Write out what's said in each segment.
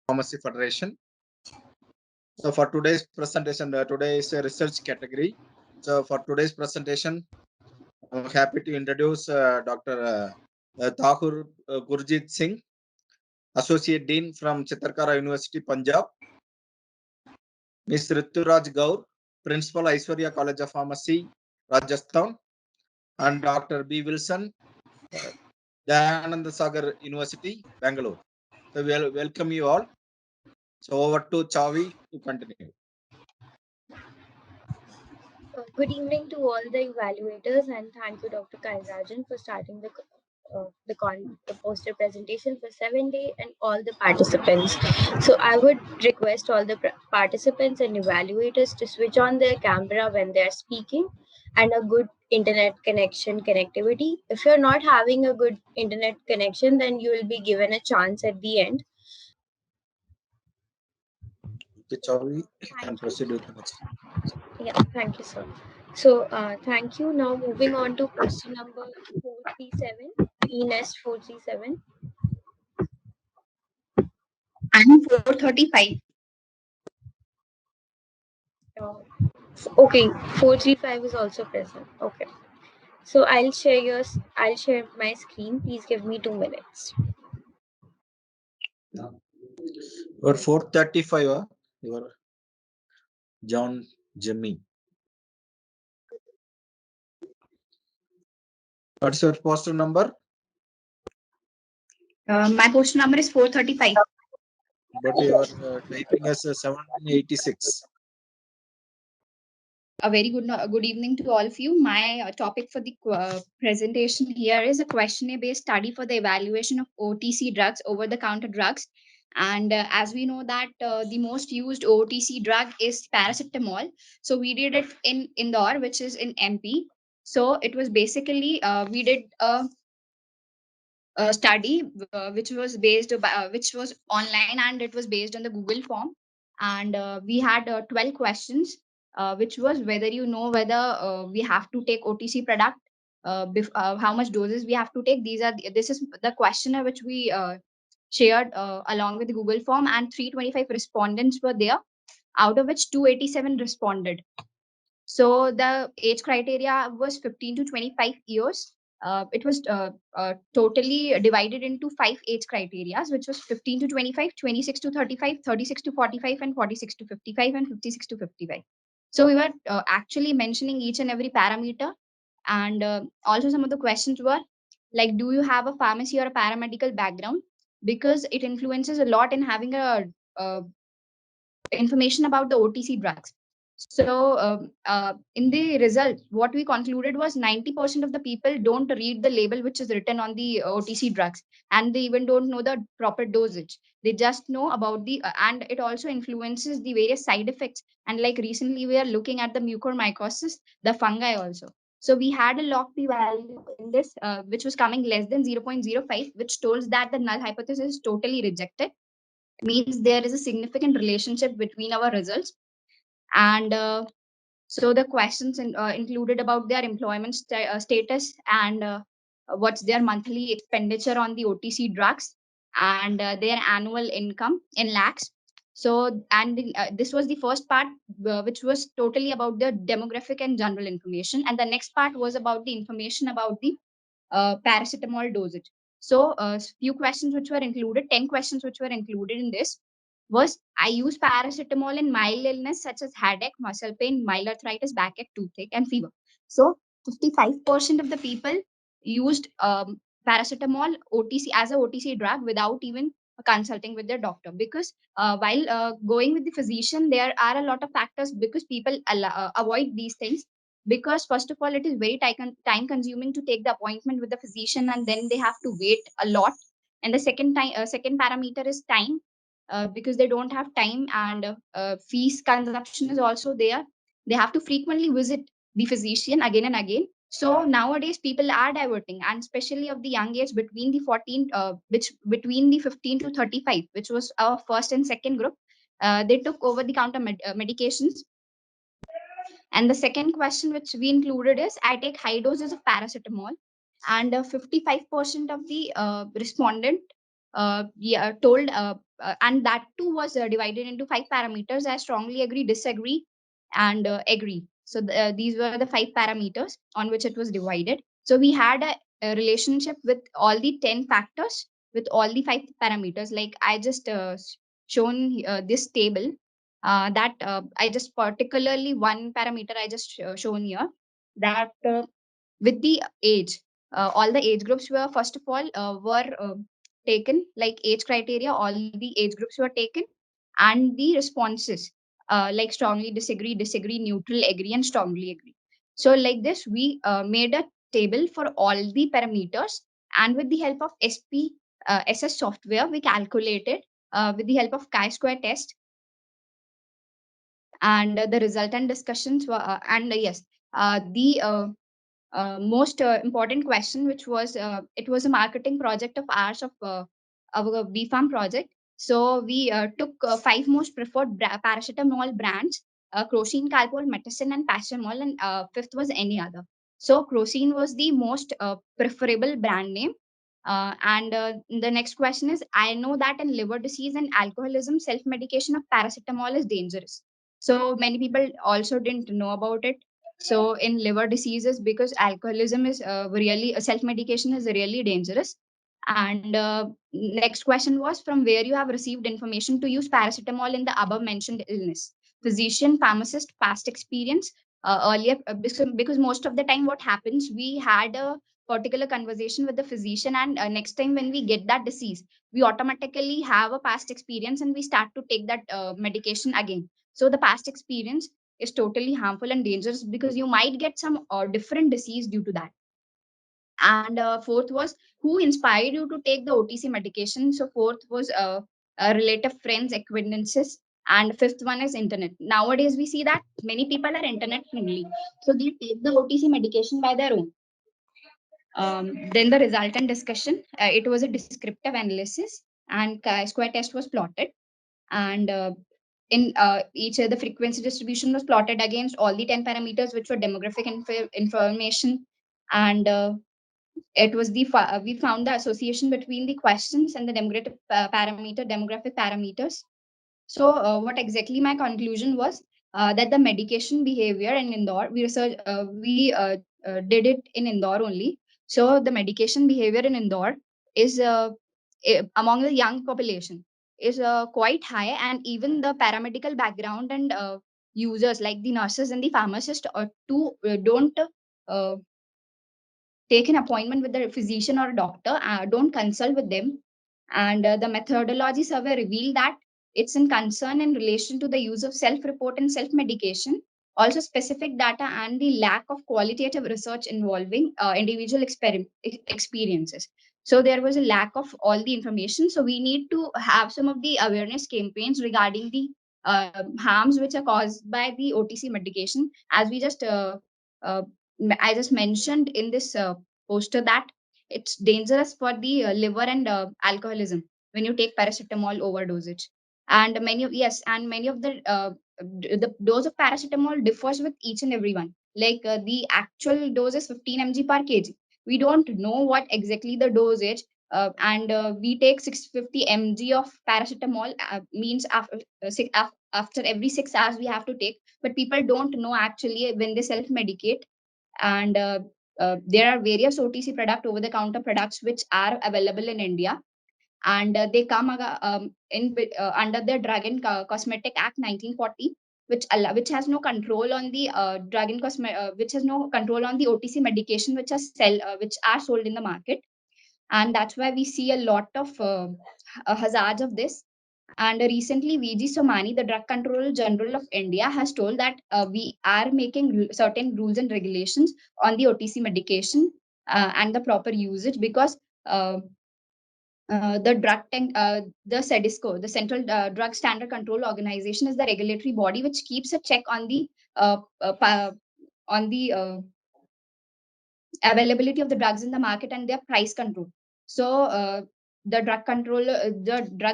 Pharmacy Federation. So for today's presentation, today is a research category. So for today's presentation, I'm happy to introduce Dr. Tahur Gurjit Singh, Associate Dean from Chitakara University, Punjab. Ms. Rituraj Gaur, Principal, Aishwarya College of Pharmacy, Rajasthan. And Dr. B. Wilson, Dayananda Sagar University, Bangalore. So we welcome you all. So over to Chavi to continue. Good evening to all the evaluators, and thank you, Dr. Kairajan, for starting the poster presentation for 7-day and all the participants. So I would request all the participants and evaluators to switch on their camera when they are speaking and a good internet connectivity. If you're not having a good internet connection, then you will be given a chance at the end. Okay, Chavi, can proceed with the next. Yeah, thank you, sir. So, thank you. Now, moving on to question number 437, ENEST 437. And 435. Okay, 435 is also present. Okay. So I'll share my screen. Please give me 2 minutes. Or 435, your John Jimmy. What's your poster number? My poster number is 435. But your typing is 786. A very good evening to all of you. My topic for the presentation here is a questionnaire-based study for the evaluation of OTC drugs, over-the-counter drugs. And as we know that the most used OTC drug is paracetamol. So we did it in Indore, which is in MP. So it was basically, we did a study which was online, and it was based on the Google form. And we had 12 questions, which was whether you know whether we have to take OTC product, how much doses we have to take. This is the questionnaire which we shared along with the Google form, and 325 respondents were there, out of which 287 responded. So the age criteria was 15 to 25 years. It was totally divided into 5 age criteria, which was 15 to 25, 26 to 35, 36 to 45, and 46 to 55, and 56 to 55. So we were actually mentioning each and every parameter. And also some of the questions were like, do you have a pharmacy or a paramedical background? Because it influences a lot in having a information about the OTC drugs. So in the result, what we concluded was 90% of the people don't read the label which is written on the OTC drugs, and they even don't know the proper dosage. They just know about the and it also influences the various side effects. And like recently, we are looking at the mucormycosis, the fungi also. So we had a log p value in this, which was coming less than 0.05, which told that the null hypothesis is totally rejected. Means there is a significant relationship between our results. And so the questions included about their employment status, and what's their monthly expenditure on the OTC drugs, and their annual income in lakhs. So, and this was the first part, which was totally about the demographic and general information. And the next part was about the information about the paracetamol dosage. So, few questions which were included, 10 questions which were included in this was, I use paracetamol in mild illness such as headache, muscle pain, mild arthritis, backache, toothache, and fever. So 55% of the people used paracetamol OTC as a OTC drug without even consulting with their doctor. Because while going with the physician, there are a lot of factors because people avoid these things. Because first of all, it is very time consuming to take the appointment with the physician, and then they have to wait a lot. And the second parameter is time, because they don't have time. And fees consumption is also there. They have to frequently visit the physician again and again. So nowadays people are diverting, and especially of the young age between the 14 which between the 15 to 35, which was our first and second group. They took over the counter medications. And the second question which we included is, I take high doses of paracetamol. And 55% of the respondent told and that too was divided into 5 parameters as strongly agree, disagree, and agree. So these were the 5 parameters on which it was divided. So we had a relationship with all the 10 factors with all the 5 parameters. Like I just shown this table, that I just particularly one parameter I just shown here, that with the age, all the age groups were first of all were taken, like age criteria, all the age groups were taken, and the responses, like strongly disagree, disagree, neutral, agree, and strongly agree. So like this, we made a table for all the parameters, and with the help of ss software, we calculated with the help of chi-square test, and the result and discussions were and yes, the most important question, which was it was a marketing project of ours of our BFARM project. So we took 5 most preferred paracetamol brands: Crocin, Calpol, Metacin, and Pastamol, and fifth was any other. So Crocin was the most preferable brand name. And the next question is: I know that in liver disease and alcoholism, self medication of paracetamol is dangerous. So many people also didn't know about it. So in liver diseases, because alcoholism is really self medication is really dangerous. And next question was: from where you have received information to use paracetamol in the above mentioned illness? Physician, pharmacist, past experience. Earlier, because most of the time what happens, we had a particular conversation with the physician, and next time when we get that disease, we automatically have a past experience and we start to take that medication again. So the past experience is totally harmful and dangerous, because you might get some different disease due to that. And fourth was: who inspired you to take the OTC medication? So fourth was relative, friends, acquaintances. And fifth one is internet. Nowadays we see that many people are internet friendly, so they take the OTC medication by their own. Then the result and discussion, it was a descriptive analysis, and chi-square test was plotted. And in each the frequency distribution was plotted against all the 10 parameters, which were demographic information. And it was we found the association between the questions and the demographic parameters. So what exactly my conclusion was, that the medication behavior in Indore, we did it in Indore only. So the medication behavior in Indore is among the young population is quite high, and even the paramedical background and users like the nurses and the pharmacists don't uh, take an appointment with the physician or doctor, don't consult with them. And the methodology survey revealed that it's in concern in relation to the use of self-report and self-medication, also specific data, and the lack of qualitative research involving individual experiences. So there was a lack of all the information. So we need to have some of the awareness campaigns regarding the harms which are caused by the OTC medication. As we just uh, I just mentioned in this poster, that it's dangerous for the liver and alcoholism when you take paracetamol overdosage. And many of the dose of paracetamol differs with each and everyone. Like the actual dose is 15 mg per kg. We don't know what exactly the dosage, and we take 650 mg of paracetamol, means after every 6 hours we have to take. But people don't know actually when they self medicate. And there are various OTC product, over the counter products, which are available in India. And they come under the Drug and Cosmetic Act 1940, which has no control on the which has no control on the OTC medication which are sold in the market. And that's why we see a lot of hazards of this. And recently, VG Somani, the Drug Controller General of India, has told that we are making certain rules and regulations on the OTC medication and the proper usage, because uh, the CDSCO, the Central Drug Standard Control Organization, is the regulatory body which keeps a check on the on the availability of the drugs in the market and their price control. So the Drug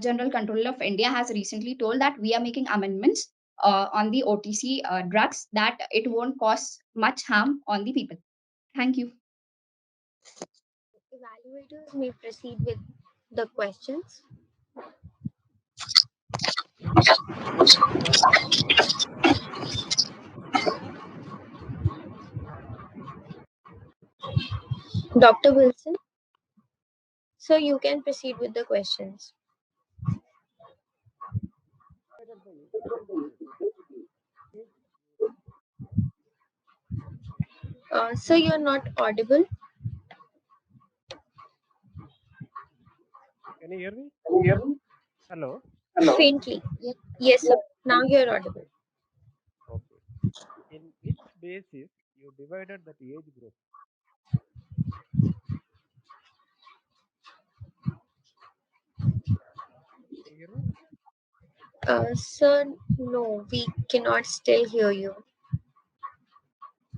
General Controller of India has recently told that we are making amendments on the OTC drugs, that it won't cause much harm on the people. Thank you. Evaluators may proceed with the questions. Dr. Wilson, so you can proceed with the questions. So you're not audible. Can you hear me? Hello. Faintly. Yes, sir. Now you're audible. Okay. In which basis you divided that age group? Can you hear me? Sir, no, we cannot still hear you.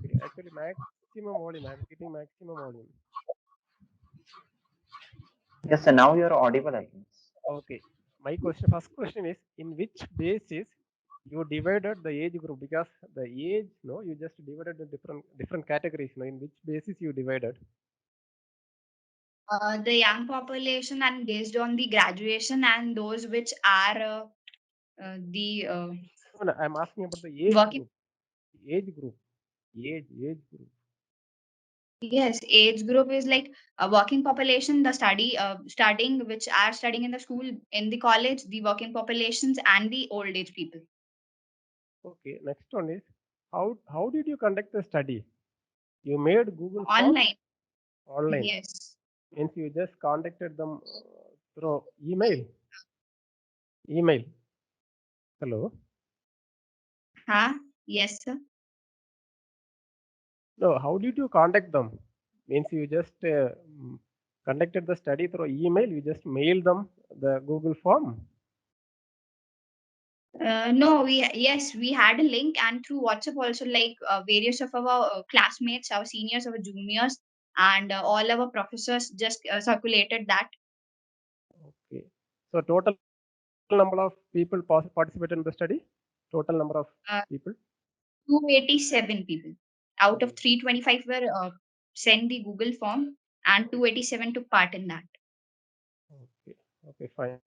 Okay. Actually, maximum volume. I'm getting maximum volume. Yes, sir. Now you're audible, I guess. Okay. My first question is, in which basis you divided the age group? Because the age, no, you just divided the different categories. No, in which basis you divided? The young population and based on the graduation and those which are the No, I'm asking about the age working. group. Age group. Age group. Yes, age group is like a working population, the starting which are studying in the school, in the college, the working populations and the old age people. Okay. Next one is, how did you conduct the study? You made Google Form Online. online. Yes. Means you just contacted them through email. Email. Hello. Huh? Yes, sir. No, how did you contact them? Means you just conducted the study through email. You just mailed them the Google form. No, we had a link and through WhatsApp also, like various of our classmates, our seniors, our juniors, and all our professors just circulated that. Okay. So total number of people participated in the study. Total number of Uh, people. 287 people out of 325 were sent the Google form, and 287 took part in that. Okay. Okay. Fine.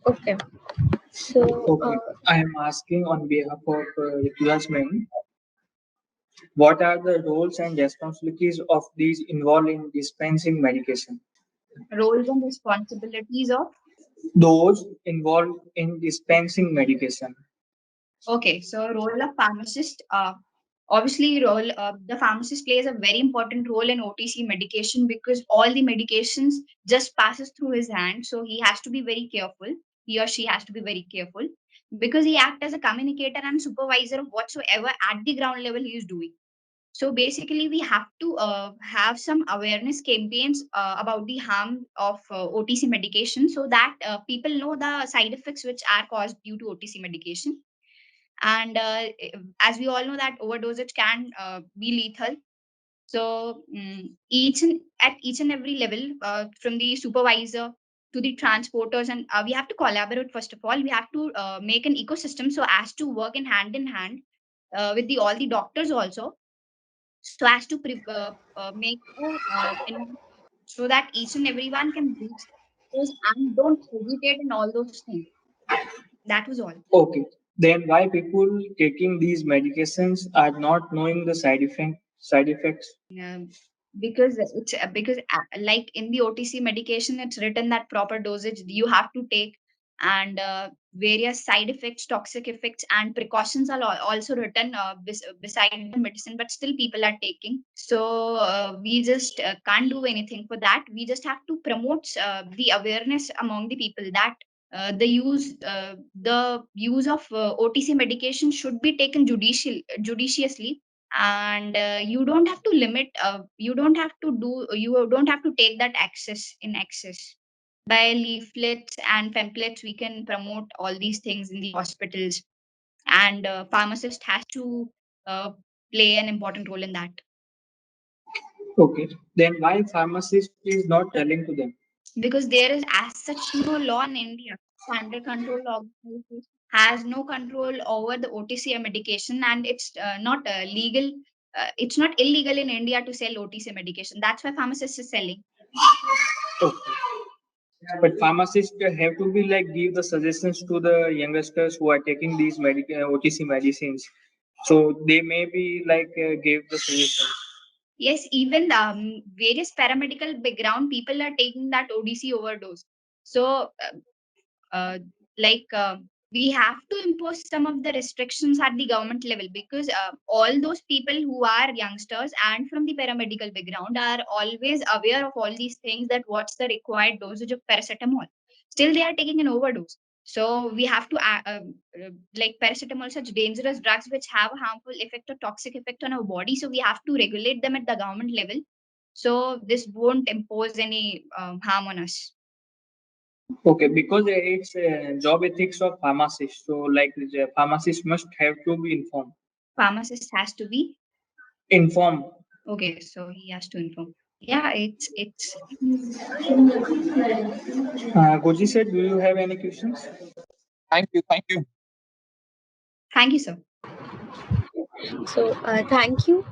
Okay. So, Okay, I am asking on behalf of Ritujas ma'am, what are the roles and responsibilities of these involved in dispensing medication? Roles and responsibilities of. Those involved in dispensing medication. Okay, so role of pharmacist. Obviously, the pharmacist plays a very important role in OTC medication because all the medications just passes through his hand. So he has to be very careful. He or she has to be very careful because he acts as a communicator and supervisor of whatsoever at the ground level he is doing. So basically, we have to have some awareness campaigns about the harm of OTC medication so that people know the side effects which are caused due to OTC medication. And as we all know that overdosage can be lethal. So at each and every level, from the supervisor to the transporters, and we have to collaborate. First of all, we have to make an ecosystem so as to work in hand with the all the doctors also, so as to make so that each and everyone can reach this and don't hesitate in all those things. That was all. Okay, then why people taking these medications are not knowing the side effects? Um, because like in the OTC medication, it's written that proper dosage you have to take, and various side effects, toxic effects, and precautions are also written beside the medicine, but still people are taking. So we just can't do anything for that. We just have to promote the awareness among the people that the use of OTC medication should be taken judiciously, and you don't have to limit you don't have to take that access in excess. By leaflets and pamphlets we can promote all these things in the hospitals, and pharmacist has to uh, play an important role in that. Okay, then why pharmacist is not telling to them? Because there is as such no law in India. Standard Control Organization has no control over the OTC medication, and it's not legal. It's not illegal in India to sell OTC medication. That's why pharmacist is selling. Okay. But pharmacists have to be like give the suggestions to the youngsters who are taking these OTC medicines. So they may be like give the suggestions. Yes, even various paramedical background people are taking that ODC overdose. So, like we have to impose some of the restrictions at the government level, because all those people who are youngsters and from the paramedical background are always aware of all these things, that what's the required dosage of paracetamol. Still, they are taking an overdose. So we have to like paracetamol, such dangerous drugs which have a harmful effect or toxic effect on our body. So we have to regulate them at the government level. So this won't impose any harm on us. Okay, because it's job ethics of pharmacists. So like the pharmacist must have to be informed. Pharmacist has to be Informed. okay, so he has to inform. Yeah, it's Goji said, do you have any questions? Thank you. Thank you. thank you, sir. So thank you